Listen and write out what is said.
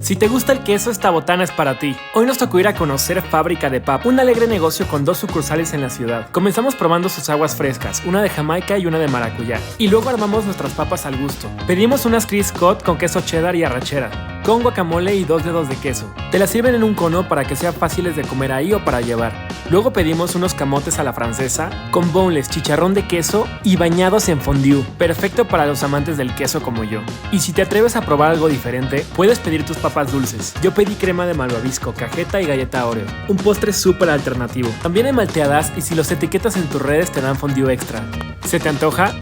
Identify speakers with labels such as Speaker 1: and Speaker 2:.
Speaker 1: Si te gusta el queso, esta botana es para ti. Hoy nos tocó ir a conocer Fábrica de Pap, un alegre negocio con 2 sucursales en la ciudad. Comenzamos probando sus aguas frescas, una de Jamaica y una de maracuyá. Y luego armamos nuestras papas al gusto. Pedimos unas Crisp Cut con queso cheddar y arrachera, con guacamole y 2 dedos de queso. Te las sirven en un cono para que sean fáciles de comer ahí o para llevar. Luego pedimos unos camotes a la francesa, con boneless, chicharrón de queso y bañados en fondue. Perfecto para los amantes del queso como yo. Y si te atreves a probar algo diferente, puedes pedir tus papas dulces. Yo pedí crema de malvavisco, cajeta y galleta Oreo. Un postre súper alternativo. También hay malteadas y si los etiquetas en tus redes te dan fondue extra. ¿Se te antoja?